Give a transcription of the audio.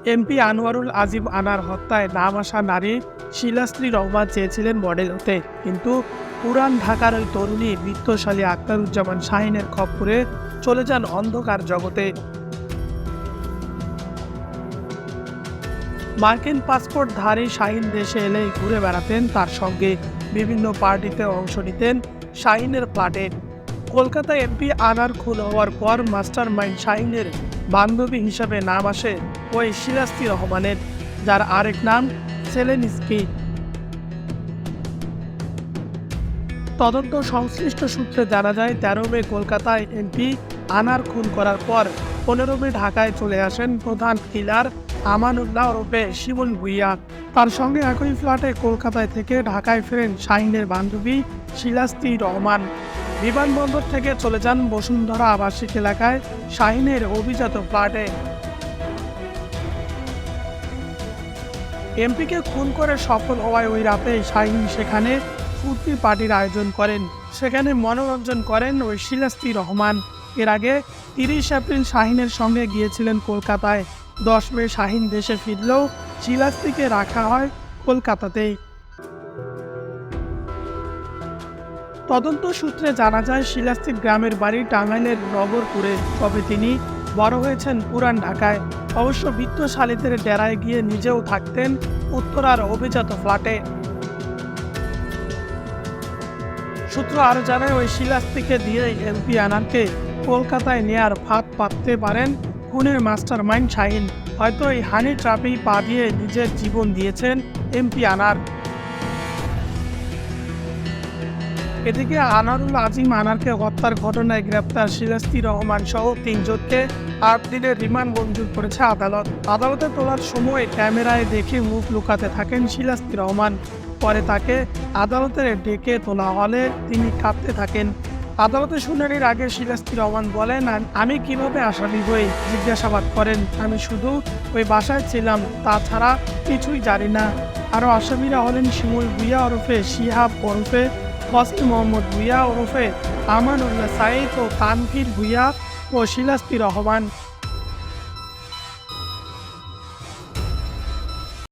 MP Anwarul Azim আনার হত্যায় নাম আসা নারী শিলাশ্রী রহমান চেয়েছিলেন মডেল হতে, কিন্তু পুরান ঢাকার ওই তরুণী বিত্তশালী আখতারুজ্জামান শাহীনের খপ্পরে চলে যান অন্ধকার জগতে। মার্কিন পাসপোর্টধারী শাহীন দেশে এলেই ঘুরে বেড়াতেন, তার সঙ্গে বিভিন্ন পার্টিতে অংশ নিতেন। শাহীনের ফ্ল্যাটে কলকাতায় এমপি আনার খুন হওয়ার পর মাস্টার মাইন্ড শাহীনের বান্ধবী হিসাবে নাম আসে ওই শিলাশ্রী রহমানের, যার আরেক নাম সেলেনিস্কি। তদন্ত সংশ্লিষ্ট সূত্রে জানা যায় ১৩ মে কলকাতায় এমপি আনার খুন করার পর ১৫ মে ঢাকায় চলে আসেন প্রধান কিলার আমানুল্লাহ ওরফে শিমুল ভুইয়া। তার সঙ্গে একই ফ্ল্যাটে কলকাতায় থেকে ঢাকায় ফেরেন শাহীনের বান্ধবী শিলাশ্রী রহমান। বিমানবন্দর থেকে চলে যান বসুন্ধরা আবাসিক এলাকায় শাহীনের অভিজাত ফ্ল্যাটে। এমপিকে খুন করে সফল হওয়ায় ওই রাতে শাহীন সেখানে ফুর্তি পার্টির আয়োজন করেন, সেখানে মনোরঞ্জন করেন ওই শিলাশ্রী রহমান। এর আগে ৩০ এপ্রিল শাহীনের সঙ্গে গিয়েছিলেন কলকাতায়। ১০ মে শাহীন দেশে ফিরলেও শিলাশ্রীকে রাখা হয় কলকাতাতেই। তদন্ত সূত্রে জানা যায় শিলাশ্রীর গ্রামের বাড়ি টাঙ্গাইলের নগরপুরে, তবে তিনি বড় হয়েছেন পুরান ঢাকায়। অবশ্য বিত্তশালীদের ডেরায় গিয়ে নিজেও থাকতেন উত্তরার অভিজাত ফ্ল্যাটে। সূত্র আরও জানায় ওই শিলাশ্রীকে দিয়ে এমপি আনারকে কলকাতায় নেয়ার ফাঁদ পাততে পারেন খুনের মাস্টার মাইন্ড শাহীন। হয়তো এই হানি ট্র্যাপেই পা দিয়ে নিজের জীবন দিয়েছেন এমপি আনার। এদিকে আনোয়ারুল আজিম আনারকে হত্যার ঘটনায় গ্রেপ্তার শিলাশ্রী রহমান সহ ৩ জনকে ৮ দিনের রিমান্ড মঞ্জুর করেছে আদালত। আদালতে তোলার সময় ক্যামেরায় দেখে মুখ লুকাতে থাকেন শিলাশ্রী রহমান। পরে তাকে আদালতে ডেকে তোলা হলে তিনি কাঁদতে থাকেন। আদালতে শুনানির আগে শিলাশ্রী রহমান বলেন, আমি কিভাবে আসামি হই জিজ্ঞাসাবাদ করেন। আমি শুধু ওই বাসায় ছিলাম, তাছাড়া কিছুই জানি না। আরও আসামিরা হলেন শিমুল ভুইয়া ওরফে শিহাব ওরফে ফজলে মোহাম্মদ ভুইয়া ওরফে আমানুল্লাহ সাঈদ ও তানভীর ভুইয়া ও শিলাশ্রী রহমান।